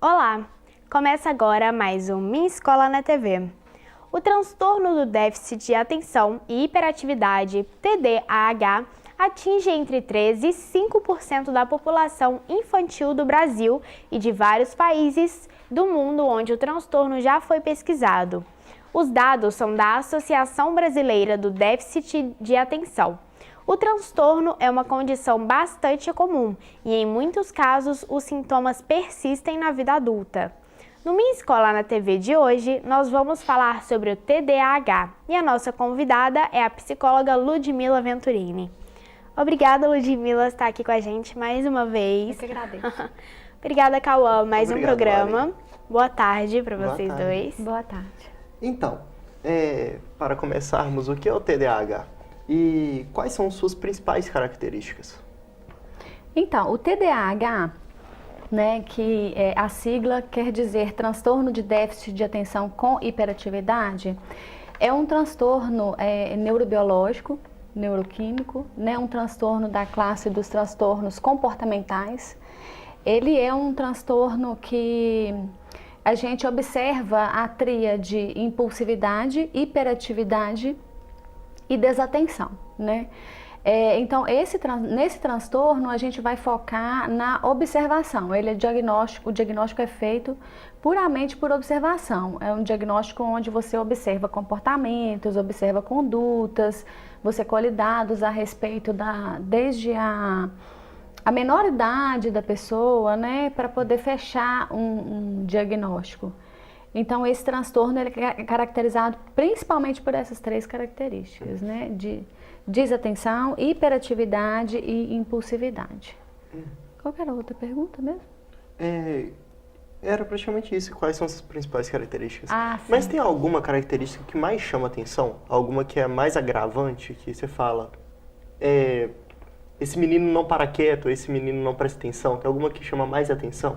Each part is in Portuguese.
Olá! Começa agora mais um Minha Escola na TV. O transtorno do déficit de atenção e hiperatividade, TDAH, atinge entre 13% e 5% da população infantil do Brasil e de vários países do mundo onde o transtorno já foi pesquisado. Os dados são da Associação Brasileira do Déficit de Atenção. O transtorno é uma condição bastante comum e, em muitos casos, os sintomas persistem na vida adulta. No Minha Escola na TV de hoje, nós vamos falar sobre o TDAH e a nossa convidada é a psicóloga Ludmila Venturini. Obrigada, Ludmila, por estar aqui com a gente mais uma vez. Eu que agradeço. Obrigada, Cauã, mais um programa. Lali. Boa tarde para vocês dois. Boa tarde. Então, para começarmos, o que é o TDAH? E quais são suas principais características? Então, o TDAH, né, que a sigla quer dizer transtorno de déficit de atenção com hiperatividade, é um transtorno neurobiológico, neuroquímico, né, um transtorno da classe dos transtornos comportamentais. Ele é um transtorno que a gente observa a tríade impulsividade, hiperatividade e desatenção, né? Então, nesse transtorno, a gente vai focar na observação. Ele é diagnóstico, o diagnóstico é feito puramente por observação. É um diagnóstico onde você observa comportamentos, observa condutas, você colhe dados a respeito desde a menor idade da pessoa, né, para poder fechar um diagnóstico. Então, esse transtorno ele é caracterizado principalmente por essas três características, né? De desatenção, hiperatividade e impulsividade. Qual que era a outra pergunta mesmo? Era praticamente isso. Quais são as principais características? Mas tem alguma característica que mais chama atenção? Alguma que é mais agravante, que você fala, esse menino não para quieto, esse menino não presta atenção? Tem alguma que chama mais atenção?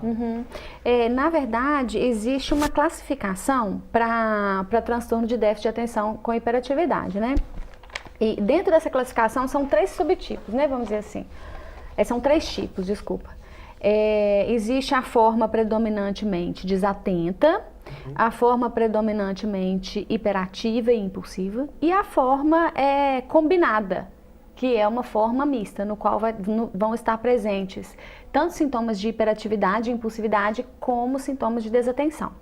Na verdade, existe uma classificação para transtorno de déficit de atenção com hiperatividade, né? E dentro dessa classificação são três subtipos, né? Vamos dizer assim. São três tipos, desculpa. Existe a forma predominantemente desatenta, a forma predominantemente hiperativa e impulsiva e a forma combinada, que é uma forma mista, no qual vão estar presentes tanto sintomas de hiperatividade e impulsividade, como sintomas de desatenção.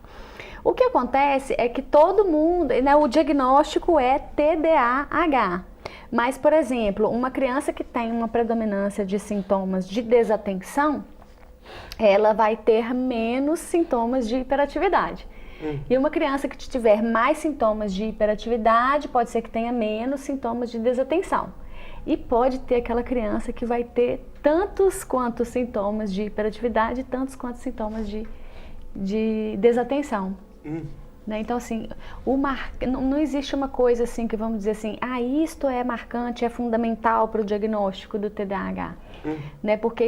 O que acontece é que todo mundo, né, o diagnóstico é TDAH, mas, por exemplo, uma criança que tem uma predominância de sintomas de desatenção, ela vai ter menos sintomas de hiperatividade. E uma criança que tiver mais sintomas de hiperatividade, pode ser que tenha menos sintomas de desatenção. E pode ter aquela criança que vai ter tantos quantos sintomas de hiperatividade, tantos quantos sintomas de desatenção. Né? Então, assim, não existe uma coisa assim que vamos dizer assim, isto é marcante, é fundamental para o diagnóstico do TDAH. Né? Porque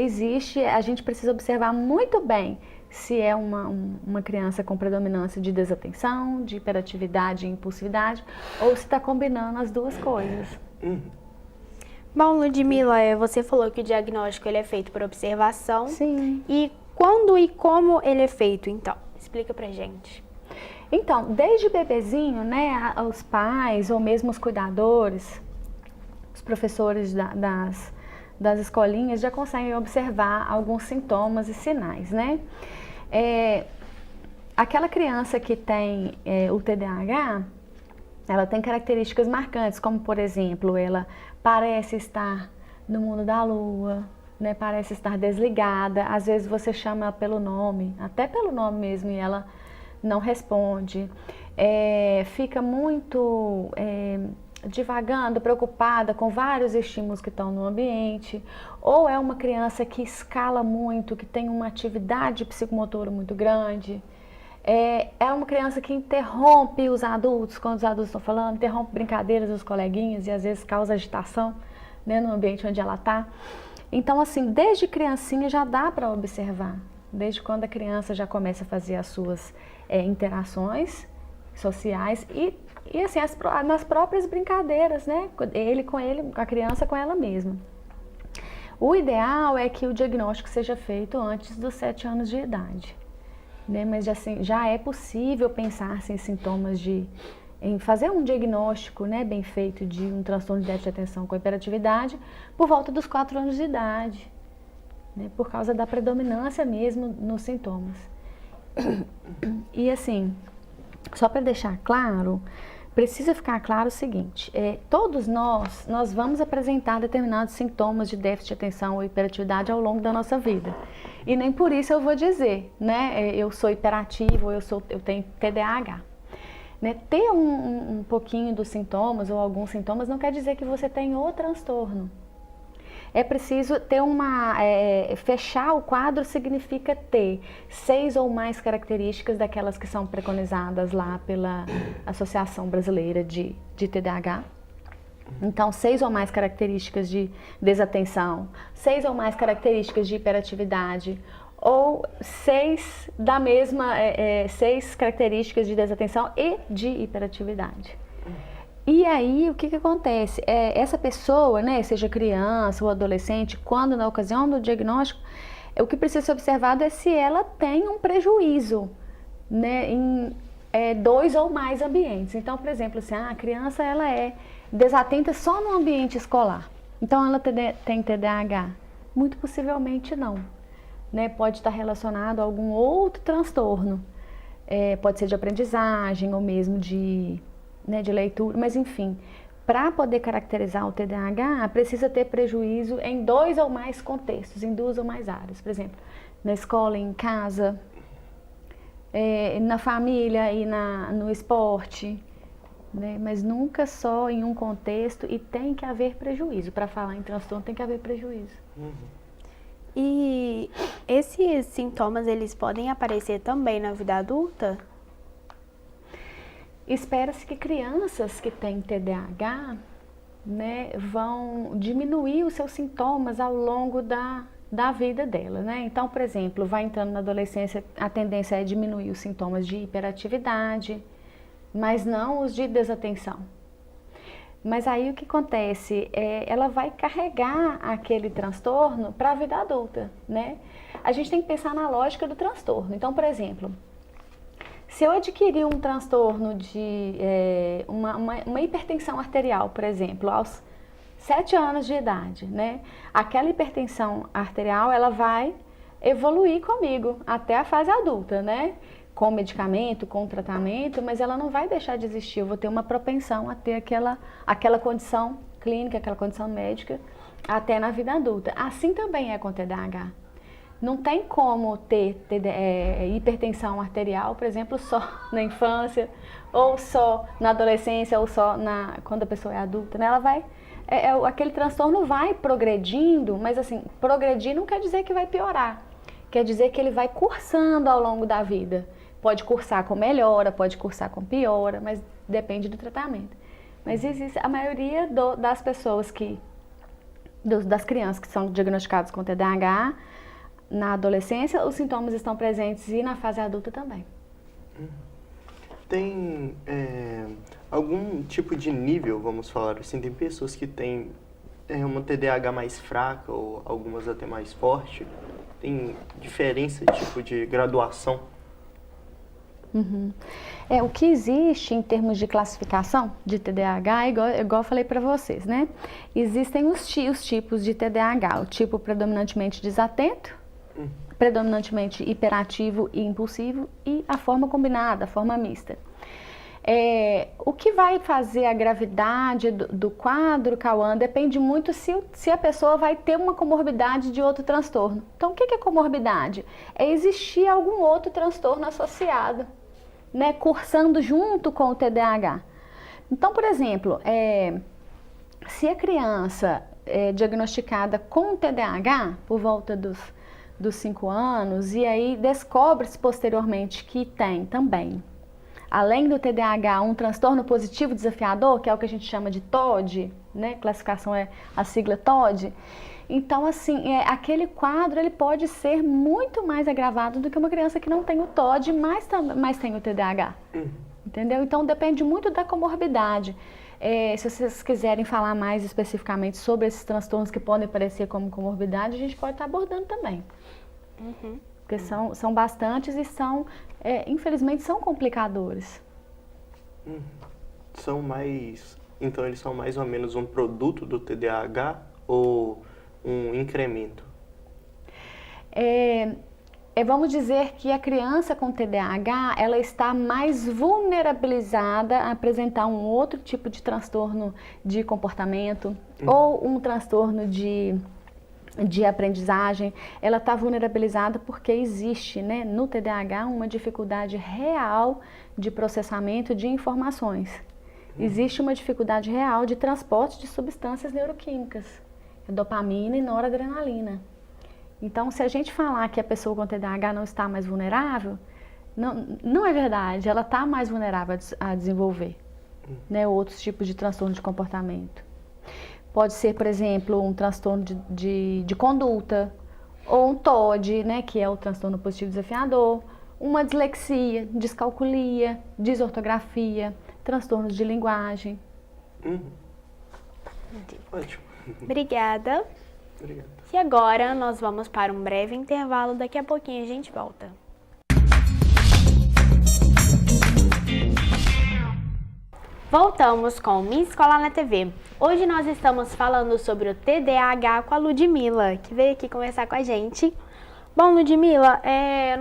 a gente precisa observar muito bem se é uma criança com predominância de desatenção, de hiperatividade e impulsividade, ou se está combinando as duas coisas. Bom, Ludmila, você falou que o diagnóstico ele é feito por observação. Sim. E quando e como ele é feito, então? Explica pra gente. Então, desde bebezinho, né, os pais ou mesmo os cuidadores, os professores das escolinhas já conseguem observar alguns sintomas e sinais, né? Aquela criança que tem o TDAH, ela tem características marcantes, como, por exemplo, ela parece estar no mundo da lua, né? Parece estar desligada. Às vezes você chama ela pelo nome, até pelo nome mesmo, e ela não responde. Fica muito divagando, preocupada com vários estímulos que estão no ambiente. Ou é uma criança que escala muito, que tem uma atividade psicomotora muito grande. É uma criança que interrompe os adultos, quando os adultos estão falando, interrompe brincadeiras dos coleguinhas e às vezes causa agitação, né, no ambiente onde ela está. Então, assim, desde criancinha já dá para observar, desde quando a criança já começa a fazer as suas interações sociais E assim, nas próprias brincadeiras, né? Ele com ele, a criança com ela mesma. O ideal é que o diagnóstico seja feito antes dos 7 anos de idade, né? Mas assim, já é possível pensar em sintomas em fazer um diagnóstico, né, bem feito de um transtorno de déficit de atenção com hiperatividade por volta dos 4 anos de idade, né? Por causa da predominância mesmo nos sintomas. E assim, só para deixar claro, precisa ficar claro o seguinte, todos nós vamos apresentar determinados sintomas de déficit de atenção ou hiperatividade ao longo da nossa vida. E nem por isso eu vou dizer, né, eu sou hiperativo, eu tenho TDAH. Né, ter um pouquinho dos sintomas ou alguns sintomas não quer dizer que você tem o transtorno. É preciso ter fechar o quadro significa ter 6 ou mais características daquelas que são preconizadas lá pela Associação Brasileira de TDAH. Então, 6 ou mais características de desatenção, 6 ou mais características de hiperatividade, ou 6 características de desatenção e de hiperatividade. E aí, o que acontece? Essa pessoa, né, seja criança ou adolescente, quando na ocasião do diagnóstico, o que precisa ser observado é se ela tem um prejuízo, né, em 2 ou mais ambientes. Então, por exemplo, assim, a criança ela é desatenta só no ambiente escolar. Então, ela tem TDAH? Muito possivelmente não. Né, pode estar relacionado a algum outro transtorno, pode ser de aprendizagem ou mesmo de leitura, mas enfim, para poder caracterizar o TDAH, precisa ter prejuízo em 2 ou mais contextos, em 2 ou mais áreas, por exemplo, na escola, em casa, na família e no esporte, né, mas nunca só em um contexto, e tem que haver prejuízo. Para falar em transtorno tem que haver prejuízo. E esses sintomas, eles podem aparecer também na vida adulta? Espera-se que crianças que têm TDAH, né, vão diminuir os seus sintomas ao longo da vida dela, né? Então, por exemplo, vai entrando na adolescência, a tendência é diminuir os sintomas de hiperatividade, mas não os de desatenção. Mas aí o que acontece? Ela vai carregar aquele transtorno para a vida adulta, né? A gente tem que pensar na lógica do transtorno. Então, por exemplo, se eu adquirir um transtorno de uma hipertensão arterial, por exemplo, aos 7 anos de idade, né? Aquela hipertensão arterial, ela vai evoluir comigo até a fase adulta, né? Com medicamento, com tratamento, mas ela não vai deixar de existir. Eu vou ter uma propensão a ter aquela condição clínica, aquela condição médica, até na vida adulta. Assim também é com TDAH. Não tem como ter hipertensão arterial, por exemplo, só na infância, ou só na adolescência, ou só quando a pessoa é adulta, né? Ela vai, aquele transtorno vai progredindo, mas assim, progredir não quer dizer que vai piorar. Quer dizer que ele vai cursando ao longo da vida. Pode cursar com melhora, pode cursar com piora, mas depende do tratamento. Mas existe a maioria das pessoas das crianças que são diagnosticadas com TDAH, na adolescência, os sintomas estão presentes e na fase adulta também. Tem algum tipo de nível, vamos falar assim, tem pessoas que têm uma TDAH mais fraca ou algumas até mais forte? Tem diferença de tipo de graduação? O que existe em termos de classificação de TDAH, igual eu falei para vocês, né? Existem os tipos de TDAH, o tipo predominantemente desatento, predominantemente hiperativo e impulsivo, e a forma combinada, a forma mista. O que vai fazer a gravidade do quadro, Cauã, depende muito se a pessoa vai ter uma comorbidade de outro transtorno. Então, o que é comorbidade? É existir algum outro transtorno associado, né, cursando junto com o TDAH. Então, por exemplo, se a criança é diagnosticada com TDAH por volta dos 5 anos, e aí descobre-se posteriormente que tem também, além do TDAH, um transtorno positivo desafiador, que é o que a gente chama de TOD, né? Classificação é a sigla TOD. Então, assim, aquele quadro ele pode ser muito mais agravado do que uma criança que não tem o TOD, mas tem o TDAH. Entendeu? entendeu? Então depende muito da comorbidade. Se vocês quiserem falar mais especificamente sobre esses transtornos que podem aparecer como comorbidade, a gente pode estar abordando também. Porque são bastantes e infelizmente são complicadores. Então eles são mais ou menos um produto do TDAH ou um incremento? Vamos dizer que a criança com TDAH, ela está mais vulnerabilizada a apresentar um outro tipo de transtorno de comportamento ou um transtorno de aprendizagem. Ela está vulnerabilizada porque existe, né, no TDAH uma dificuldade real de processamento de informações. Existe uma dificuldade real de transporte de substâncias neuroquímicas, dopamina e noradrenalina. Então, se a gente falar que a pessoa com TDAH não está mais vulnerável, não é verdade. Ela está mais vulnerável a desenvolver, né, outros tipos de transtorno de comportamento. Pode ser, por exemplo, um transtorno de conduta, ou um TOD, né, que é o transtorno positivo desafiador, uma dislexia, descalculia, desortografia, transtornos de linguagem. Ótimo. Obrigada. Obrigado. E agora nós vamos para um breve intervalo, daqui a pouquinho a gente volta. Voltamos com Minha Escola na TV. Hoje nós estamos falando sobre o TDAH com a Ludmila, que veio aqui conversar com a gente. Bom, Ludmila,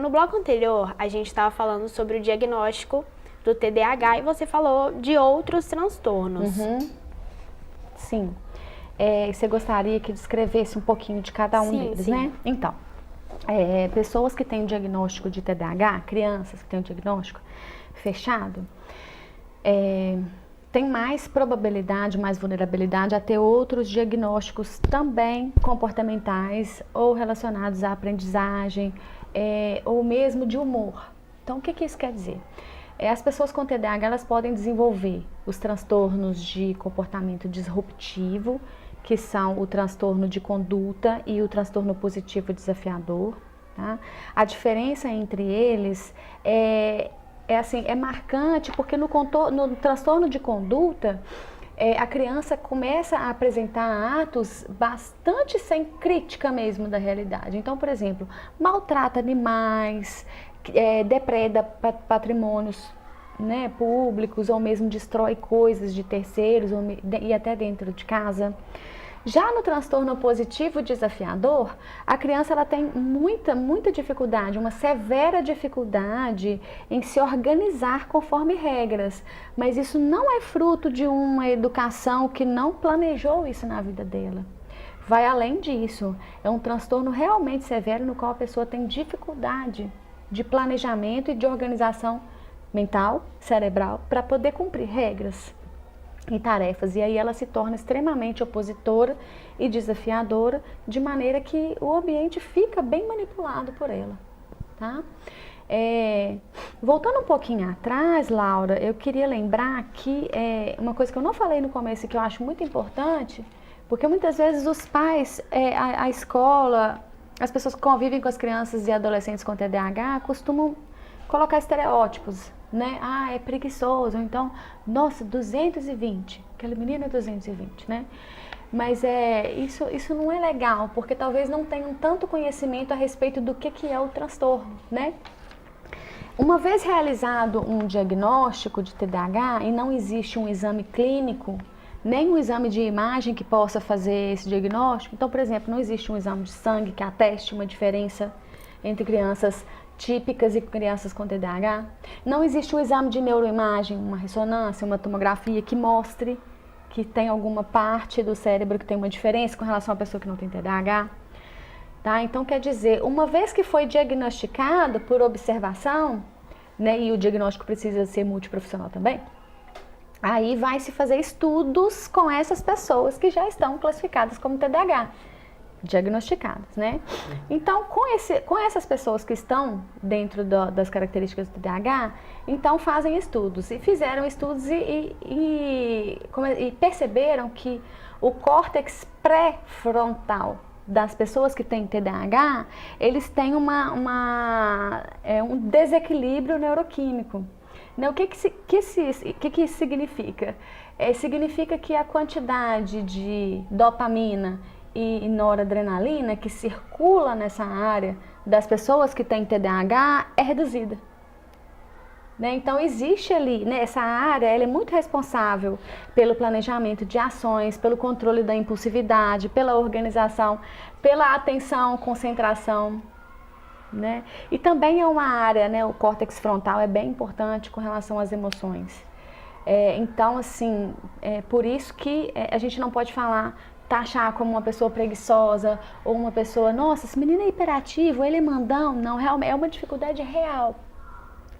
no bloco anterior a gente estava falando sobre o diagnóstico do TDAH e você falou de outros transtornos. Sim. Você gostaria que descrevesse um pouquinho de cada um deles, sim. né? Então, pessoas que têm o diagnóstico de TDAH, crianças que têm o diagnóstico fechado, tem mais probabilidade, mais vulnerabilidade a ter outros diagnósticos também comportamentais ou relacionados à aprendizagem ou mesmo de humor. Então, o que isso quer dizer? As pessoas com TDAH, elas podem desenvolver os transtornos de comportamento disruptivo, que são o transtorno de conduta e o transtorno positivo desafiador. Tá? A diferença entre eles é marcante, porque no transtorno de conduta, a criança começa a apresentar atos bastante sem crítica mesmo da realidade. Então, por exemplo, maltrata animais, depreda patrimônios, né, públicos, ou mesmo destrói coisas de terceiros e até dentro de casa. Já no transtorno positivo desafiador, a criança ela tem muita dificuldade, uma severa dificuldade em se organizar conforme regras, mas isso não é fruto de uma educação que não planejou isso na vida dela. Vai além disso, é um transtorno realmente severo no qual a pessoa tem dificuldade de planejamento e de organização mental, cerebral, para poder cumprir regras e tarefas, e aí ela se torna extremamente opositora e desafiadora, de maneira que o ambiente fica bem manipulado por ela, tá? Voltando um pouquinho atrás, Laura, eu queria lembrar que uma coisa que eu não falei no começo e que eu acho muito importante, porque muitas vezes os pais, a escola, as pessoas que convivem com as crianças e adolescentes com TDAH costumam colocar estereótipos, né? Ah, é preguiçoso, então, nossa, 220, aquele menino é 220, né? Mas isso não é legal, porque talvez não tenham tanto conhecimento a respeito do que é o transtorno, né? Uma vez realizado um diagnóstico de TDAH e não existe um exame clínico, nem um exame de imagem que possa fazer esse diagnóstico, então, por exemplo, não existe um exame de sangue que ateste uma diferença entre crianças típicas e crianças com TDAH. Não existe um exame de neuroimagem, uma ressonância, uma tomografia que mostre que tem alguma parte do cérebro que tem uma diferença com relação à pessoa que não tem TDAH. Tá? Então, quer dizer, uma vez que foi diagnosticado por observação, né, e o diagnóstico precisa ser multiprofissional também, aí vai se fazer estudos com essas pessoas que já estão classificadas como TDAH. Diagnosticadas, né? Então, com essas pessoas que estão dentro das características do TDAH, então fazem estudos, e fizeram estudos e perceberam que o córtex pré-frontal das pessoas que têm TDAH, eles têm um desequilíbrio neuroquímico. Né? O que isso significa? Significa que a quantidade de dopamina e noradrenalina que circula nessa área das pessoas que têm TDAH é reduzida. Né? Então existe ali, né, essa área, ela é muito responsável pelo planejamento de ações, pelo controle da impulsividade, pela organização, pela atenção, concentração. Né? E também é uma área, né, o córtex frontal é bem importante com relação às emoções. Então, assim, por isso que a gente não pode taxar como uma pessoa preguiçosa ou uma pessoa, nossa, esse menino é hiperativo, ele é mandão. Não, realmente é uma dificuldade real.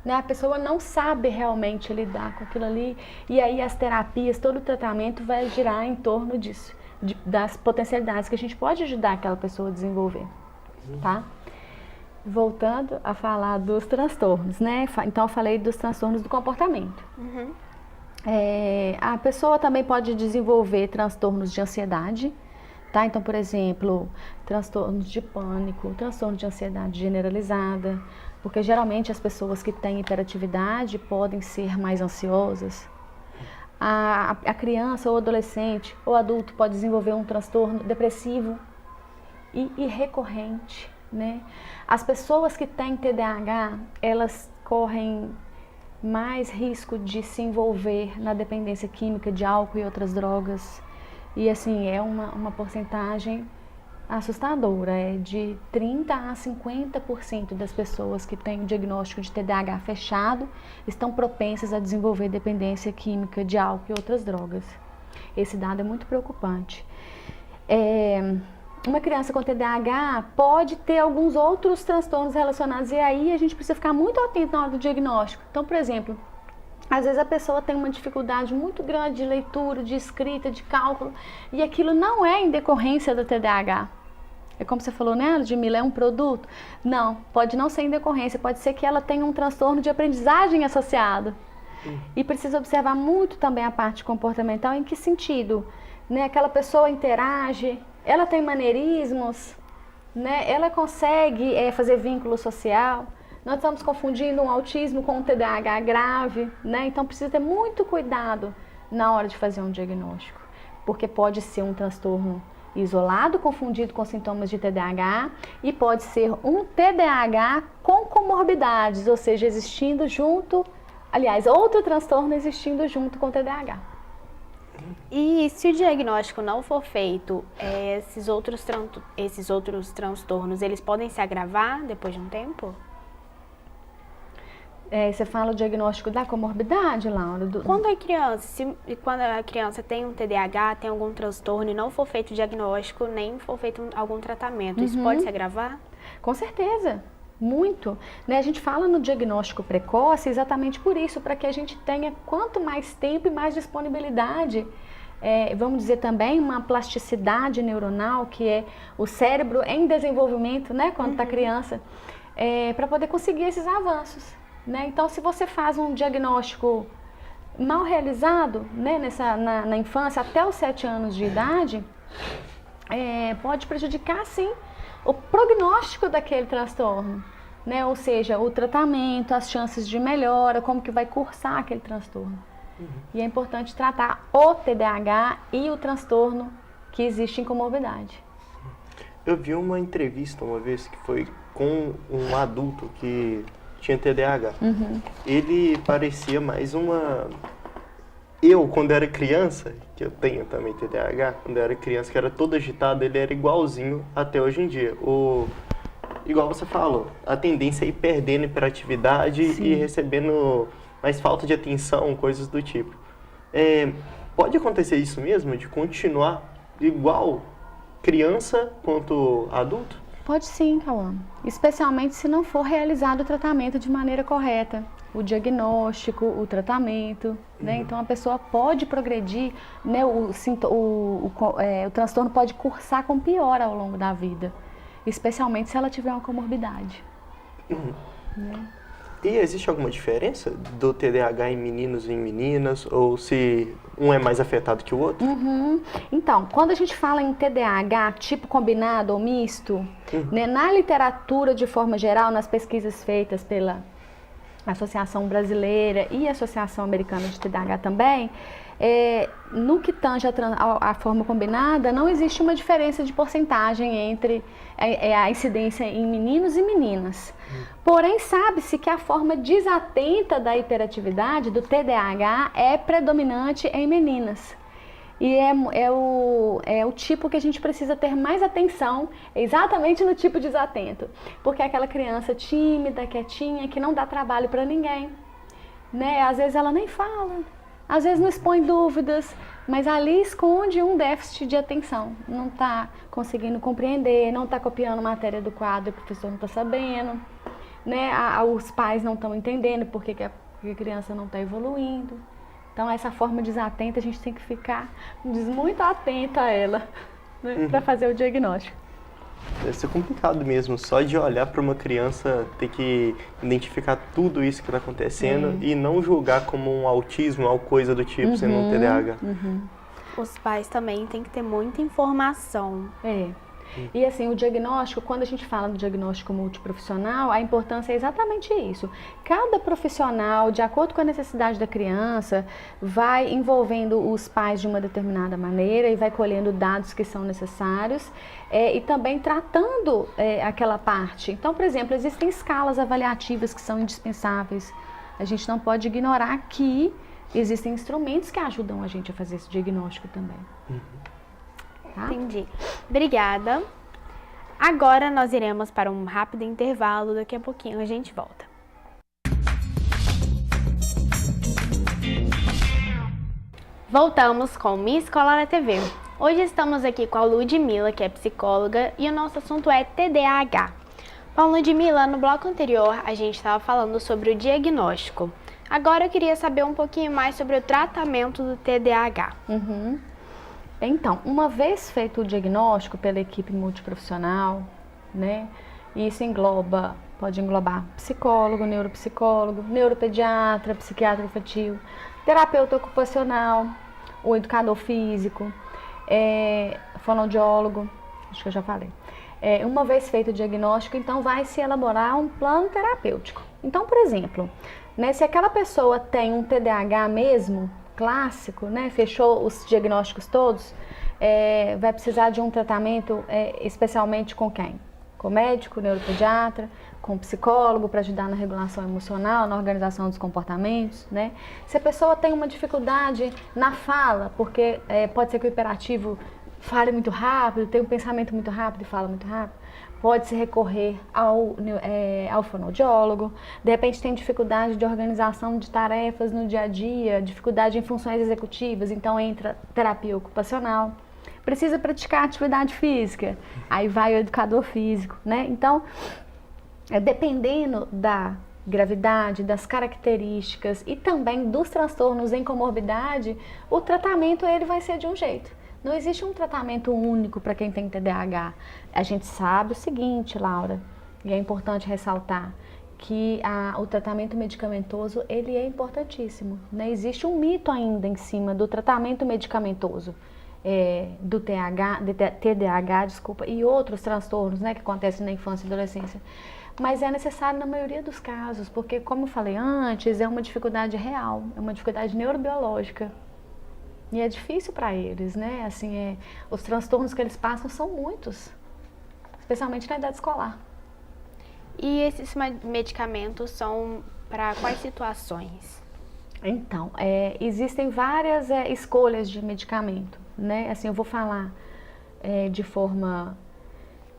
Né? A pessoa não sabe realmente lidar com aquilo ali e aí as terapias, todo o tratamento vai girar em torno disso, das potencialidades que a gente pode ajudar aquela pessoa a desenvolver, tá? Voltando a falar dos transtornos, né? Então eu falei dos transtornos do comportamento. Uhum. A pessoa também pode desenvolver transtornos de ansiedade, tá? Então, por exemplo, transtornos de pânico, transtorno de ansiedade generalizada, porque geralmente as pessoas que têm hiperatividade podem ser mais ansiosas. A criança ou adolescente ou adulto pode desenvolver um transtorno depressivo e recorrente, né? As pessoas que têm TDAH, elas correm mais risco de se envolver na dependência química de álcool e outras drogas. E assim, é uma porcentagem assustadora, de 30% a 50% das pessoas que têm o diagnóstico de TDAH fechado estão propensas a desenvolver dependência química de álcool e outras drogas. Esse dado é muito preocupante. Uma criança com TDAH pode ter alguns outros transtornos relacionados e aí a gente precisa ficar muito atento na hora do diagnóstico. Então, por exemplo, às vezes a pessoa tem uma dificuldade muito grande de leitura, de escrita, de cálculo e aquilo não é em decorrência do TDAH. É como você falou, né, Ludmila, é um produto? Não, pode não ser em decorrência, pode ser que ela tenha um transtorno de aprendizagem associado. E precisa observar muito também a parte comportamental, em que sentido? Né, aquela pessoa interage, ela tem maneirismos, né, ela consegue fazer vínculo social. Nós estamos confundindo um autismo com um TDAH grave, né, então precisa ter muito cuidado na hora de fazer um diagnóstico, porque pode ser um transtorno isolado, confundido com sintomas de TDAH e pode ser um TDAH com comorbidades, ou seja, existindo junto, aliás, outro transtorno existindo junto com o TDAH. E se o diagnóstico não for feito, esses outros transtornos, eles podem se agravar depois de um tempo? Você fala o diagnóstico da comorbidade, Laura? Quando a criança tem um TDAH, tem algum transtorno e não for feito o diagnóstico, nem for feito algum tratamento, isso pode se agravar? Com certeza, muito. Né? A gente fala no diagnóstico precoce exatamente por isso, para que a gente tenha quanto mais tempo e mais disponibilidade, vamos dizer também uma plasticidade neuronal, que é o cérebro em desenvolvimento, né, quando está criança, para poder conseguir esses avanços. Né? Então, se você faz um diagnóstico mal realizado, né, na infância, até os 7 anos de idade, pode prejudicar, sim, o prognóstico daquele transtorno. Né? Ou seja, o tratamento, as chances de melhora, como que vai cursar aquele transtorno. E é importante tratar o TDAH e o transtorno que existe em comorbidade. Eu vi uma entrevista uma vez que foi com um adulto que tinha TDAH. Ele parecia mais uma... Eu, quando era criança, que eu tenho também TDAH, quando eu era criança, que era todo agitado, ele era igualzinho até hoje em dia. Igual você falou, a tendência é ir perdendo hiperatividade e recebendo mais falta de atenção, coisas do tipo. Pode acontecer isso mesmo, de continuar igual criança quanto adulto? Pode sim, Cauã. Especialmente se não for realizado o tratamento de maneira correta. O diagnóstico, o tratamento, né? Então a pessoa pode progredir, né? O transtorno pode cursar com pior ao longo da vida. Especialmente se ela tiver uma comorbidade. Né? E existe alguma diferença do TDAH em meninos e em meninas? Ou se um é mais afetado que o outro? Então, quando a gente fala em TDAH, tipo combinado ou misto, né, na literatura de forma geral, nas pesquisas feitas pela a Associação Brasileira e a Associação Americana de TDAH também, no que tange a forma combinada, não existe uma diferença de porcentagem entre a incidência em meninos e meninas. Porém, sabe-se que a forma desatenta da hiperatividade, do TDAH, é predominante em meninas. E é o tipo que a gente precisa ter mais atenção, exatamente no tipo desatento. Porque é aquela criança tímida, quietinha, que não dá trabalho para ninguém, né? Às vezes ela nem fala, às vezes não expõe dúvidas, mas ali esconde um déficit de atenção. Não está conseguindo compreender, não está copiando matéria do quadro, o professor não está sabendo, né? Os pais não estão entendendo porque a criança não está evoluindo. Então, essa forma desatenta, a gente tem que ficar muito atento a ela, né, para fazer o diagnóstico. Deve ser complicado mesmo, só de olhar para uma criança, ter que identificar tudo isso que está acontecendo e não julgar como um autismo ou coisa do tipo, sendo um TDAH. Os pais também têm que ter muita informação. E assim, o diagnóstico, quando a gente fala do diagnóstico multiprofissional, a importância é exatamente isso. Cada profissional, de acordo com a necessidade da criança, vai envolvendo os pais de uma determinada maneira e vai colhendo dados que são necessários e também tratando aquela parte. Então, por exemplo, existem escalas avaliativas que são indispensáveis. A gente não pode ignorar que existem instrumentos que ajudam a gente a fazer esse diagnóstico também. Tá? Entendi. Obrigada. Agora nós iremos para um rápido intervalo, daqui a pouquinho a gente volta. Voltamos com Minha Escola na TV. Hoje estamos aqui com a Ludmila, que é psicóloga, e o nosso assunto é TDAH. Bom, Ludmila, no bloco anterior a gente estava falando sobre o diagnóstico. Agora eu queria saber um pouquinho mais sobre o tratamento do TDAH. Então, uma vez feito o diagnóstico pela equipe multiprofissional, né, isso pode englobar psicólogo, neuropsicólogo, neuropediatra, psiquiatra infantil, terapeuta ocupacional, o educador físico, fonoaudiólogo, acho que eu já falei. Uma vez feito o diagnóstico, então vai se elaborar um plano terapêutico. Então, por exemplo, né, se aquela pessoa tem um TDAH mesmo, clássico, né, fechou os diagnósticos todos, vai precisar de um tratamento especialmente com quem? Com médico, neuropediatra, com psicólogo para ajudar na regulação emocional, na organização dos comportamentos, né? Se a pessoa tem uma dificuldade na fala, porque pode ser que o hiperativo fale muito rápido, tem um pensamento muito rápido e fala muito rápido, pode-se recorrer ao fonoaudiólogo. De repente tem dificuldade de organização de tarefas no dia a dia, dificuldade em funções executivas, então entra terapia ocupacional. Precisa praticar atividade física, aí vai o educador físico, né? Então, dependendo da gravidade, das características e também dos transtornos em comorbidade, o tratamento ele vai ser de um jeito. Não existe um tratamento único para quem tem TDAH. A gente sabe o seguinte, Laura, e é importante ressaltar, que o tratamento medicamentoso ele é importantíssimo. Né? Existe um mito ainda em cima do tratamento medicamentoso do TDAH, e outros transtornos, né, que acontecem na infância e adolescência. Mas é necessário na maioria dos casos, porque, como eu falei antes, é uma dificuldade real, é uma dificuldade neurobiológica. E é difícil para eles, né? Assim, os transtornos que eles passam são muitos, especialmente na idade escolar. E esses medicamentos são para quais situações? Então, existem várias escolhas de medicamento, né? Assim, eu vou falar de forma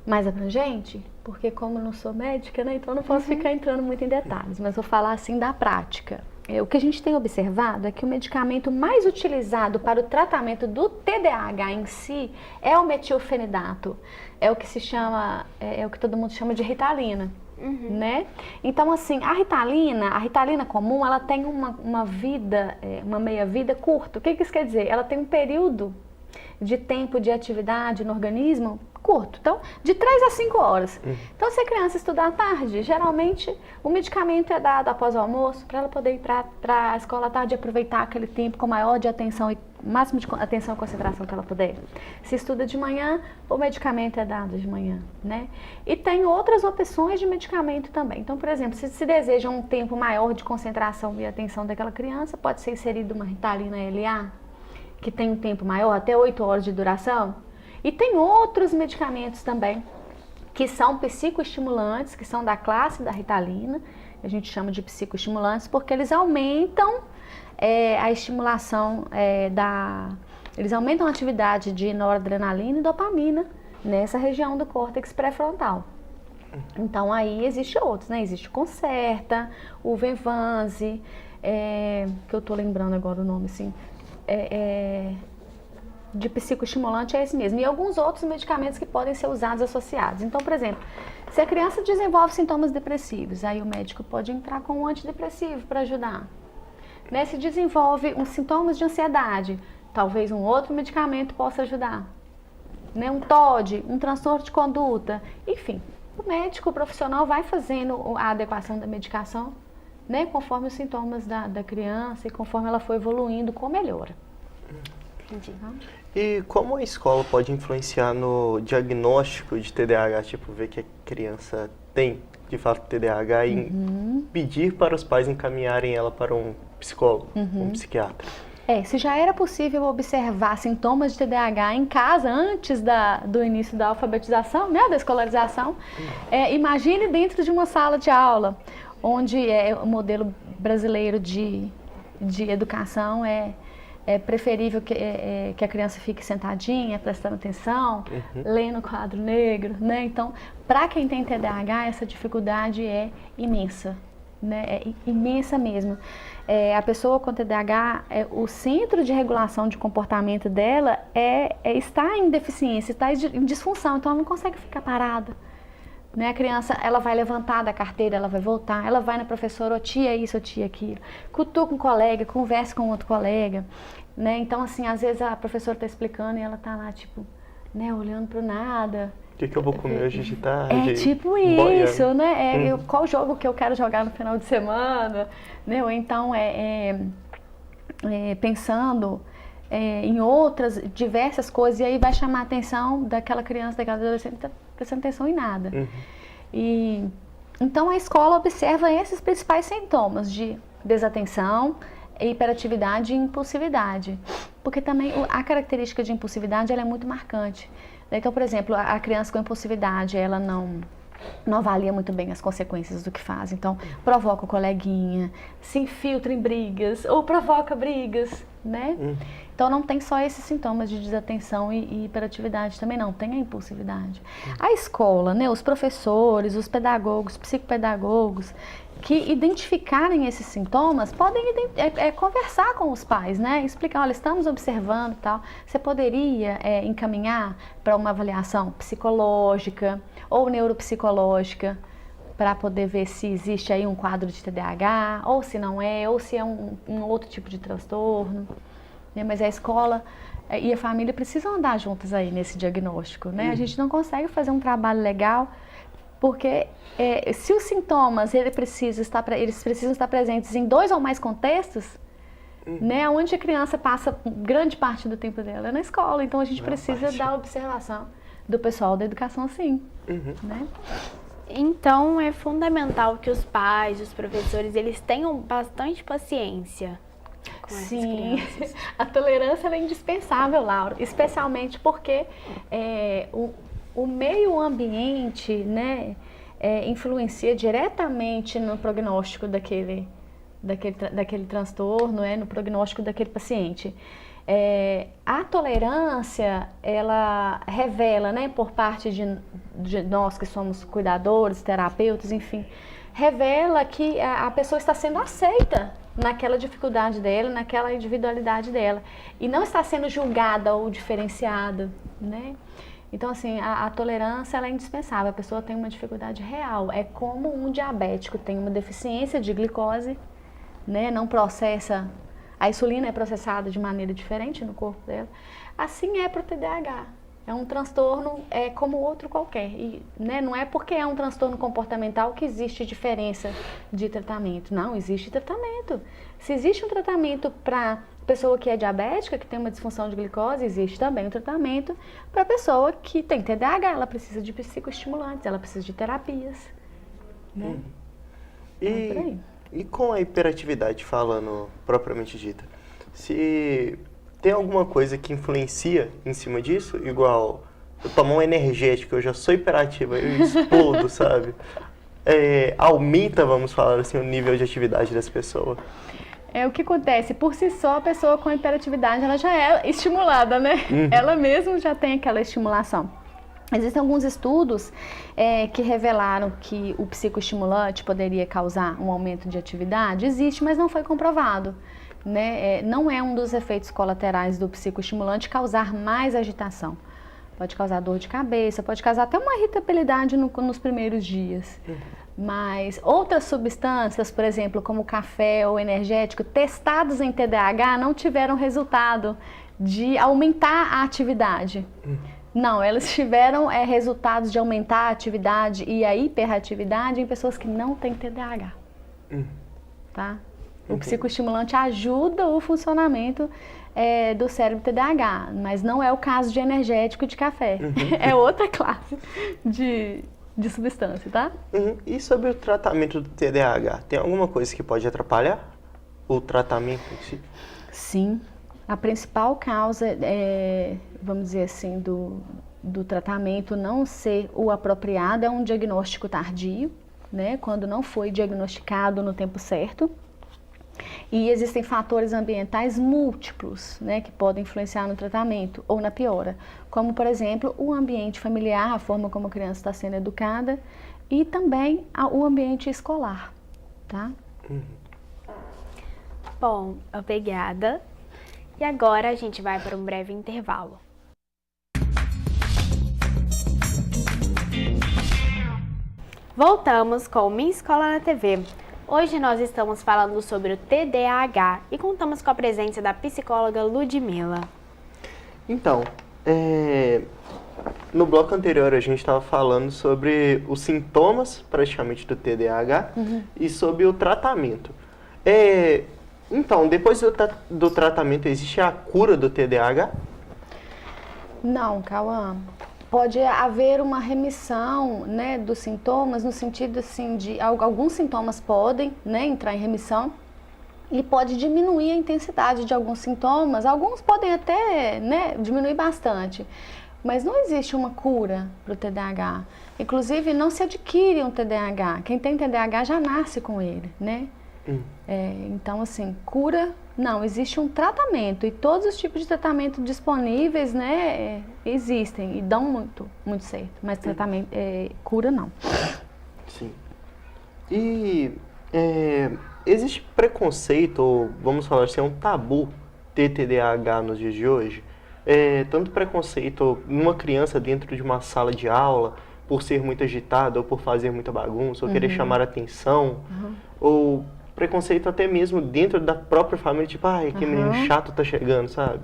mais abrangente, porque como eu não sou médica, né? Então eu não posso ficar entrando muito em detalhes, mas vou falar assim da prática. O que a gente tem observado é que o medicamento mais utilizado para o tratamento do TDAH em si é o metilfenidato. É o que se chama, é o que todo mundo chama de Ritalina, né? Então, assim, a Ritalina comum, ela tem uma vida, uma meia-vida curta. O que isso quer dizer? Ela tem um período de tempo de atividade no organismo curto, então de 3 a 5 horas. Então, se a criança estudar à tarde, geralmente o medicamento é dado após o almoço para ela poder ir para a escola à tarde e aproveitar aquele tempo com maior de atenção máximo de atenção e concentração que ela puder. Se estuda de manhã, o medicamento é dado de manhã, né? E tem outras opções de medicamento também. Então, por exemplo, se deseja um tempo maior de concentração e atenção daquela criança, pode ser inserido uma Ritalina LA, que tem um tempo maior, até 8 horas de duração. E tem outros medicamentos também, que são psicoestimulantes, que são da classe da Ritalina, a gente chama de psicoestimulantes, porque eles aumentam a estimulação eles aumentam a atividade de noradrenalina e dopamina nessa região do córtex pré-frontal. Então aí existe outros, né? Existe o Concerta, o Venvanse, que eu tô lembrando agora o nome, assim, de psicoestimulante é esse mesmo. E alguns outros medicamentos que podem ser usados associados. Então, por exemplo, se a criança desenvolve sintomas depressivos, aí o médico pode entrar com um antidepressivo para ajudar. Né? Se desenvolve uns sintomas de ansiedade, talvez um outro medicamento possa ajudar. Né? Um TOD, um transtorno de conduta, enfim. O médico, o profissional vai fazendo a adequação da medicação, né? Conforme os sintomas da criança e conforme ela for evoluindo com melhora. Entendi. E como a escola pode influenciar no diagnóstico de TDAH, tipo, ver que a criança tem, de fato, TDAH e pedir para os pais encaminharem ela para um psicólogo, um psiquiatra? Se já era possível observar sintomas de TDAH em casa antes do início da alfabetização, né, da escolarização, imagine dentro de uma sala de aula, onde o modelo brasileiro de educação é preferível que a criança fique sentadinha, prestando atenção, lendo o quadro negro, né? Então, para quem tem TDAH, essa dificuldade é imensa, né? É imensa mesmo. A pessoa com TDAH, o centro de regulação de comportamento dela está em deficiência, está em disfunção, então ela não consegue ficar parada. Né? A criança, ela vai levantar da carteira, ela vai voltar, ela vai na professora, ô tia isso, ô tia aquilo, cutuca um colega, conversa com outro colega, né? Então, assim, às vezes a professora está explicando e ela tá lá, tipo, né, olhando pro nada. O que eu vou comer hoje de tarde? É tipo isso, né? Qual jogo que eu quero jogar no final de semana, né? Ou então, pensando em outras, diversas coisas, e aí vai chamar a atenção daquela criança, daquela adolescente, que tá prestando atenção em nada. Então a escola observa esses principais sintomas de desatenção, hiperatividade e impulsividade, porque também a característica de impulsividade ela é muito marcante. Então, por exemplo, a criança com impulsividade, ela não avalia muito bem as consequências do que faz, então provoca o coleguinha, se infiltra em brigas ou provoca brigas, né? Então não tem só esses sintomas de desatenção e hiperatividade também não, tem a impulsividade. A escola, né, os professores, os pedagogos, psicopedagogos, que identificarem esses sintomas, podem conversar com os pais, né? Explicar, olha, estamos observando e tal, você poderia encaminhar para uma avaliação psicológica ou neuropsicológica, para poder ver se existe aí um quadro de TDAH, ou se não é, ou se é um outro tipo de transtorno. Né? Mas a escola e a família precisam andar juntas aí nesse diagnóstico, né? A gente não consegue fazer um trabalho legal, porque se os sintomas eles precisam estar presentes em 2 ou mais contextos, né? Onde a criança passa grande parte do tempo dela é na escola, então a gente precisa da observação do pessoal da educação, sim. Né? Então é fundamental que os pais, os professores, eles tenham bastante paciência com essas crianças. A tolerância é indispensável, Laura, especialmente porque o meio ambiente, né, influencia diretamente no prognóstico daquele transtorno, no prognóstico daquele paciente. A tolerância, ela revela, né, por parte de nós que somos cuidadores, terapeutas, enfim, revela que a pessoa está sendo aceita naquela dificuldade dela, naquela individualidade dela, e não está sendo julgada ou diferenciada, né? Então, assim, a tolerância ela é indispensável, a pessoa tem uma dificuldade real, é como um diabético tem uma deficiência de glicose, né, não processa, a insulina é processada de maneira diferente no corpo dela, assim é para o TDAH. É um transtorno como outro qualquer. E, né, não é porque é um transtorno comportamental que existe diferença de tratamento. Não, existe tratamento. Se existe um tratamento para pessoa que é diabética, que tem uma disfunção de glicose, existe também um tratamento para pessoa que tem TDAH. Ela precisa de psicoestimulantes, ela precisa de terapias. Né? E com a hiperatividade, falando propriamente dita, se tem alguma coisa que influencia em cima disso, igual eu tomo um energético, eu já sou hiperativa, eu explodo, sabe? Aumenta, vamos falar assim, o nível de atividade das pessoas. O que acontece, por si só, a pessoa com hiperatividade, ela já é estimulada, né? Ela mesma já tem aquela estimulação. Existem alguns estudos que revelaram que o psicoestimulante poderia causar um aumento de atividade. Existe, mas não foi comprovado. Né? Não é um dos efeitos colaterais do psicoestimulante causar mais agitação. Pode causar dor de cabeça, pode causar até uma irritabilidade nos primeiros dias. Mas outras substâncias, por exemplo, como café ou energético, testados em TDAH, não tiveram resultado de aumentar a atividade. Não, elas tiveram resultados de aumentar a atividade e a hiperatividade em pessoas que não têm TDAH. Tá? O psicoestimulante ajuda o funcionamento do cérebro TDAH, mas não é o caso de energético e de café. É outra classe de substância, tá? E sobre o tratamento do TDAH, tem alguma coisa que pode atrapalhar o tratamento em si? Sim. A principal causa, vamos dizer assim, do tratamento não ser o apropriado é um diagnóstico tardio, né? Quando não foi diagnosticado no tempo certo. E existem fatores ambientais múltiplos, né, que podem influenciar no tratamento ou na piora, como, por exemplo, o ambiente familiar, a forma como a criança está sendo educada e também o ambiente escolar, tá? Bom, obrigada. E agora a gente vai para um breve intervalo. Voltamos com o Minha Escola na TV. Hoje nós estamos falando sobre o TDAH e contamos com a presença da psicóloga Ludmila. Então, no bloco anterior a gente estava falando sobre os sintomas praticamente do TDAH e sobre o tratamento. Então, depois do tratamento, existe a cura do TDAH? Não, Cauã. Pode haver uma remissão, né, dos sintomas, no sentido assim de alguns sintomas podem, né, entrar em remissão e pode diminuir a intensidade de alguns sintomas. Alguns podem até, né, diminuir bastante, mas não existe uma cura para o TDAH. Inclusive, não se adquire um TDAH. Quem tem TDAH já nasce com ele, né? Então, assim, cura, não, existe um tratamento e todos os tipos de tratamento disponíveis, né, existem e dão muito certo, mas tratamento, cura não. Sim. E existe preconceito, ou vamos falar assim, é um tabu ter TDAH nos dias de hoje? Tanto preconceito numa criança dentro de uma sala de aula, por ser muito agitada, ou por fazer muita bagunça, ou querer chamar atenção, ou preconceito até mesmo dentro da própria família, tipo, que menino chato tá chegando, sabe?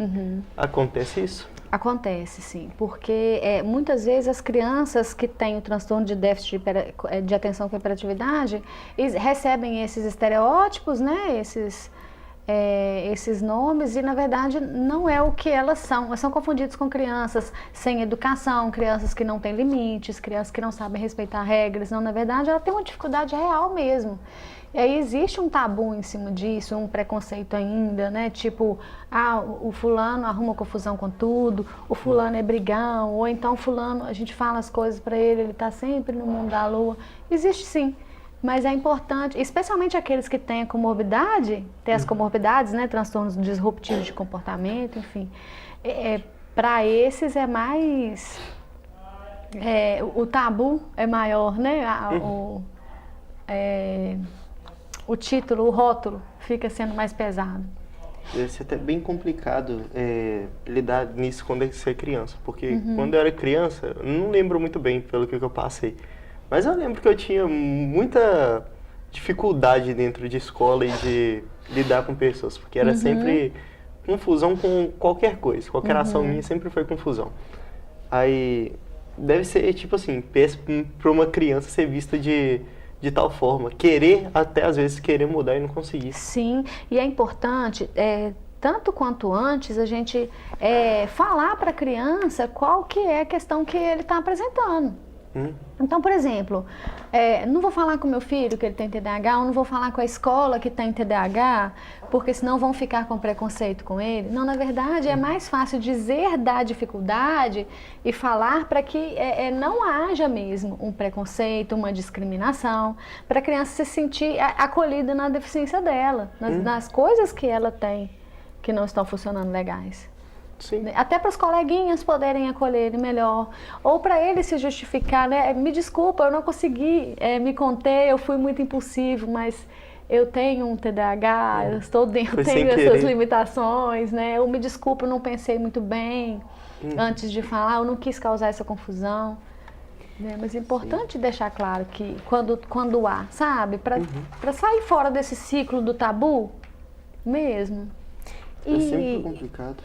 Acontece isso? Acontece, sim, porque muitas vezes as crianças que têm o transtorno de déficit de atenção com hiperatividade recebem esses estereótipos, né, esses nomes, e na verdade não é o que elas são confundidas com crianças sem educação, crianças que não têm limites, crianças que não sabem respeitar regras. Não, na verdade ela tem uma dificuldade real mesmo. E aí existe um tabu em cima disso, um preconceito ainda, né? Tipo, o fulano arruma confusão com tudo, o fulano é brigão, ou então o fulano, a gente fala as coisas pra ele, ele tá sempre no mundo da lua. Existe sim, mas é importante, especialmente aqueles que têm a comorbidade, as comorbidades, né? Transtornos disruptivos de comportamento, enfim. Para esses é mais... o tabu é maior, né? O título, o rótulo, fica sendo mais pesado. Deve ser até bem complicado lidar nisso quando você é criança, porque quando eu era criança, eu não lembro muito bem pelo que eu passei, mas eu lembro que eu tinha muita dificuldade dentro de escola e de lidar com pessoas, porque era sempre confusão com qualquer coisa, qualquer ação minha sempre foi confusão. Aí deve ser, tipo assim, para uma criança ser vista de tal forma. Querer, até às vezes, querer mudar e não conseguir. Sim, e é importante, tanto quanto antes, a gente falar para a criança qual que é a questão que ele está apresentando. Então, por exemplo, não vou falar com meu filho que ele tem TDAH, ou não vou falar com a escola que tem TDAH, porque senão vão ficar com preconceito com ele. Não, na verdade, é mais fácil dizer da dificuldade e falar para que não haja mesmo um preconceito, uma discriminação, para a criança se sentir acolhida na deficiência dela, nas coisas que ela tem que não estão funcionando legais. Sim. Até para os coleguinhas poderem acolher ele melhor, ou para ele se justificar, né? Me desculpa, eu não consegui me conter, eu fui muito impulsivo, mas eu tenho um TDAH, eu tenho essas limitações, né? Ou me desculpa, eu não pensei muito bem antes de falar, eu não quis causar essa confusão. Né? Mas é importante deixar claro que quando há, sabe? Para sair fora desse ciclo do tabu mesmo. É sempre complicado.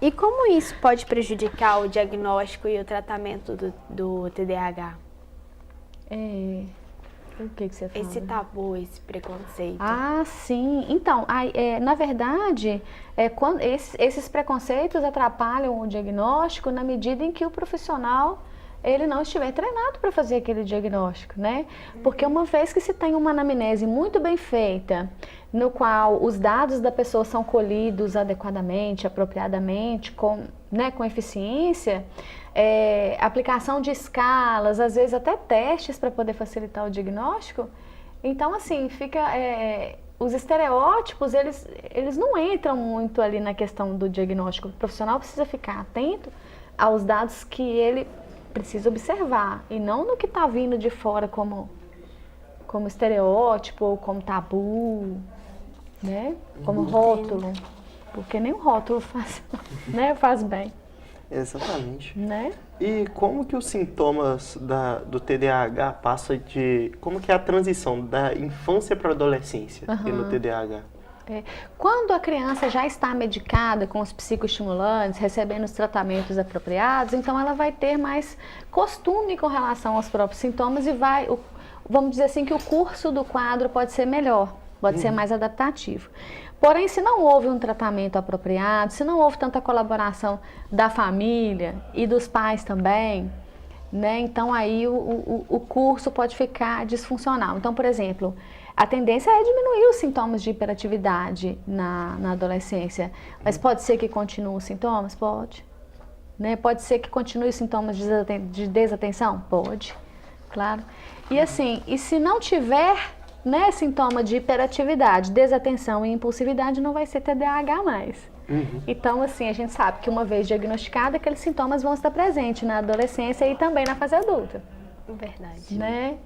E como isso pode prejudicar o diagnóstico e o tratamento do TDAH? O que você fala? Esse tabu, esse preconceito. Ah, sim. Então, na verdade, quando esses preconceitos atrapalham o diagnóstico na medida em que o profissional ele não estiver treinado para fazer aquele diagnóstico, né? Porque uma vez que se tem uma anamnese muito bem feita, no qual os dados da pessoa são colhidos adequadamente, apropriadamente, com eficiência, aplicação de escalas, às vezes até testes para poder facilitar o diagnóstico. Então, assim, os estereótipos, eles não entram muito ali na questão do diagnóstico. O profissional precisa ficar atento aos dados que ele precisa observar, e não no que está vindo de fora como estereótipo ou como tabu, né? Como rótulo, porque nem o rótulo faz bem. Exatamente. Né? E como que os sintomas do TDAH passam como que é a transição da infância para a adolescência e no TDAH? Quando a criança já está medicada com os psicoestimulantes, recebendo os tratamentos apropriados, então ela vai ter mais costume com relação aos próprios sintomas e vamos dizer assim, que o curso do quadro pode ser melhor, pode ser mais adaptativo. Porém, se não houve um tratamento apropriado, se não houve tanta colaboração da família e dos pais também, né, então aí o curso pode ficar disfuncional. Então, por exemplo, a tendência é diminuir os sintomas de hiperatividade na adolescência, mas pode ser que continue os sintomas? Pode. Né? Pode ser que continue os sintomas de desatenção? Pode, claro. E assim, e se não tiver sintoma de hiperatividade, desatenção e impulsividade, não vai ser TDAH mais. Então, assim, a gente sabe que uma vez diagnosticado, aqueles sintomas vão estar presentes na adolescência e também na fase adulta. Verdade. Né?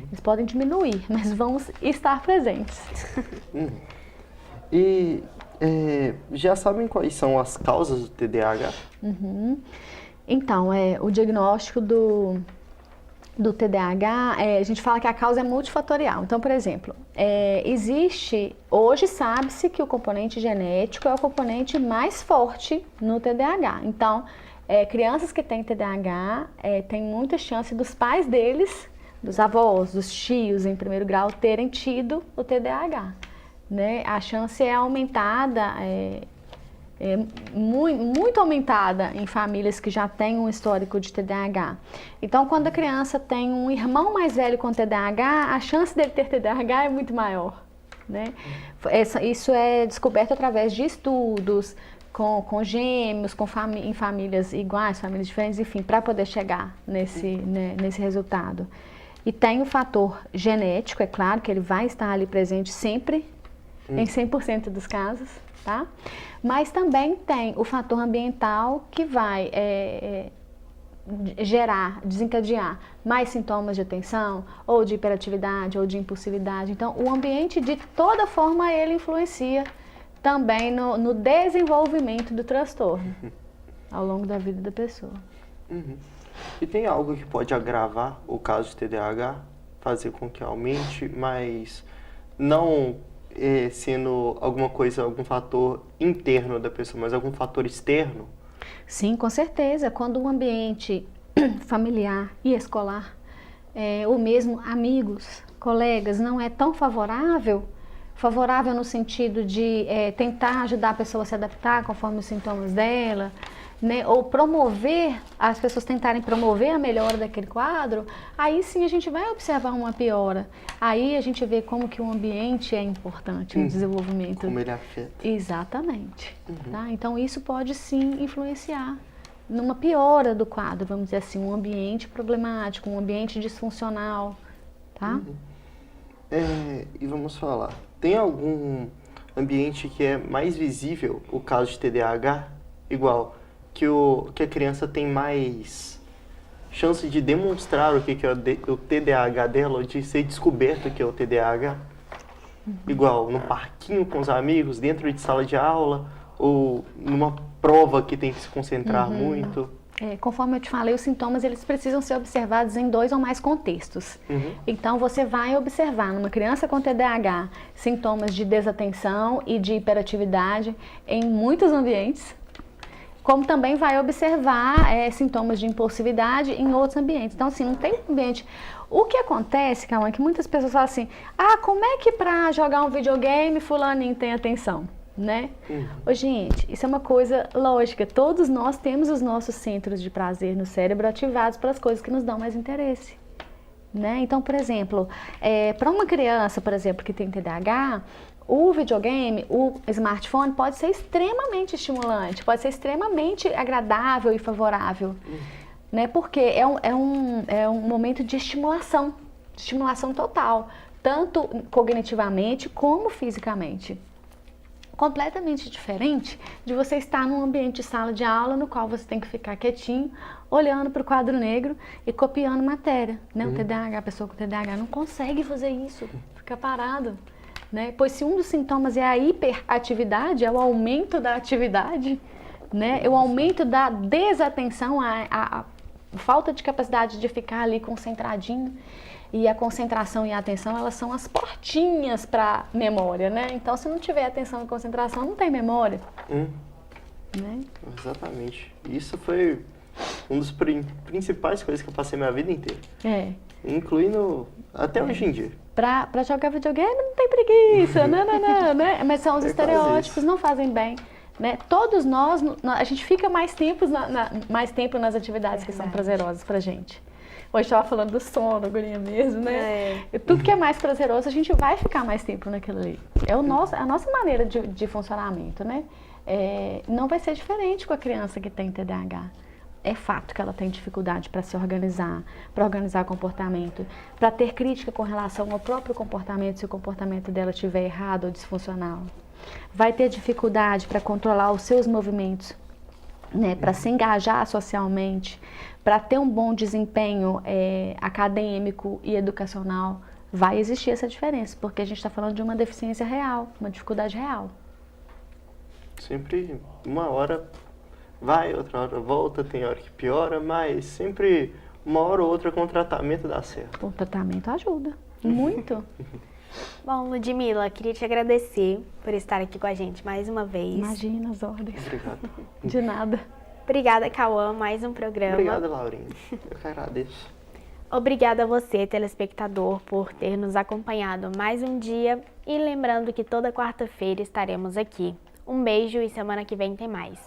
Eles podem diminuir, mas vão estar presentes. E já sabem quais são as causas do TDAH? Então, o diagnóstico do TDAH, a gente fala que a causa é multifatorial. Então, por exemplo, hoje sabe-se que o componente genético é o componente mais forte no TDAH. Então, crianças que têm TDAH têm muita chance dos pais deles, dos avós, dos tios em primeiro grau, terem tido o TDAH. Né? A chance é aumentada, muito aumentada em famílias que já têm um histórico de TDAH. Então, quando a criança tem um irmão mais velho com TDAH, a chance dele ter TDAH é muito maior. Né? Isso é descoberto através de estudos, com gêmeos, em famílias iguais, famílias diferentes, enfim, para poder chegar nesse resultado. E tem o fator genético, é claro que ele vai estar ali presente sempre, em 100% dos casos, tá? Mas também tem o fator ambiental que vai desencadear mais sintomas de atenção, ou de hiperatividade, ou de impulsividade. Então, o ambiente, de toda forma, ele influencia também no desenvolvimento do transtorno ao longo da vida da pessoa. E tem algo que pode agravar o caso de TDAH, fazer com que aumente, mas não sendo alguma coisa, algum fator interno da pessoa, mas algum fator externo? Sim, com certeza. Quando o ambiente familiar e escolar, ou mesmo amigos, colegas, não é tão favorável no sentido de tentar ajudar a pessoa a se adaptar conforme os sintomas dela, né, ou promover, as pessoas tentarem promover a melhora daquele quadro, aí sim a gente vai observar uma piora. Aí a gente vê como que o ambiente é importante no desenvolvimento. Como ele afeta. Exatamente. Tá? Então isso pode sim influenciar numa piora do quadro, vamos dizer assim, um ambiente problemático, um ambiente disfuncional, tá? E vamos falar, tem algum ambiente que é mais visível o caso de TDAH? Igual, que a criança tem mais chance de demonstrar o que é o TDAH dela, ou de ser descoberto o que é o TDAH? Igual, no parquinho com os amigos, dentro de sala de aula, ou numa prova que tem que se concentrar muito? Conforme eu te falei, os sintomas eles precisam ser observados em 2 ou mais contextos. Então, você vai observar numa criança com TDAH sintomas de desatenção e de hiperatividade em muitos ambientes, como também vai observar sintomas de impulsividade em outros ambientes. Então, assim, não tem ambiente... O que acontece, Cauã, é que muitas pessoas falam assim, como é que para jogar um videogame fulaninho tem atenção? Né? Ô, gente, isso é uma coisa lógica. Todos nós temos os nossos centros de prazer no cérebro ativados para as coisas que nos dão mais interesse. Né? Então, por exemplo, para uma criança, por exemplo, que tem TDAH, o videogame, o smartphone pode ser extremamente estimulante, pode ser extremamente agradável e favorável. Né? Porque é um momento de estimulação total, tanto cognitivamente como fisicamente. Completamente diferente de você estar num ambiente de sala de aula no qual você tem que ficar quietinho, olhando para o quadro negro e copiando matéria. Né? O TDAH, a pessoa com TDAH não consegue fazer isso, fica parado. Né? Pois se um dos sintomas é a hiperatividade, é o aumento da atividade, né? É o aumento da desatenção, a falta de capacidade de ficar ali concentradinho. E a concentração e a atenção, elas são as portinhas para memória, né? Então, se não tiver atenção e concentração, não tem memória. Né? Exatamente. Isso foi uma das principais coisas que eu passei minha vida inteira. Incluindo até hoje em dia. Pra jogar videogame não tem preguiça, não, né? Mas são os estereótipos, não fazem bem. Né? Todos nós, a gente fica mais tempo nas atividades que são prazerosas pra gente. Hoje estava falando do sono, guria mesmo, né? Tudo que é mais prazeroso, a gente vai ficar mais tempo naquilo ali. É a nossa maneira de funcionamento, né? Não vai ser diferente com a criança que tem TDAH. É fato que ela tem dificuldade para se organizar, para organizar comportamento, para ter crítica com relação ao próprio comportamento, se o comportamento dela estiver errado ou disfuncional. Vai ter dificuldade para controlar os seus movimentos, né? Para se engajar socialmente, para ter um bom desempenho acadêmico e educacional. Vai existir essa diferença, porque a gente está falando de uma deficiência real, uma dificuldade real. Sempre uma hora vai, outra hora volta, tem hora que piora, mas sempre uma hora ou outra com o tratamento dá certo. O tratamento ajuda, muito. Bom, Ludmila, queria te agradecer por estar aqui com a gente mais uma vez. Imagina as ordens. Obrigado. De nada. Obrigada, Cauã, mais um programa. Obrigado, Laurinha. Eu que agradeço. Obrigada a você, telespectador, por ter nos acompanhado mais um dia. E lembrando que toda quarta-feira estaremos aqui. Um beijo e semana que vem tem mais.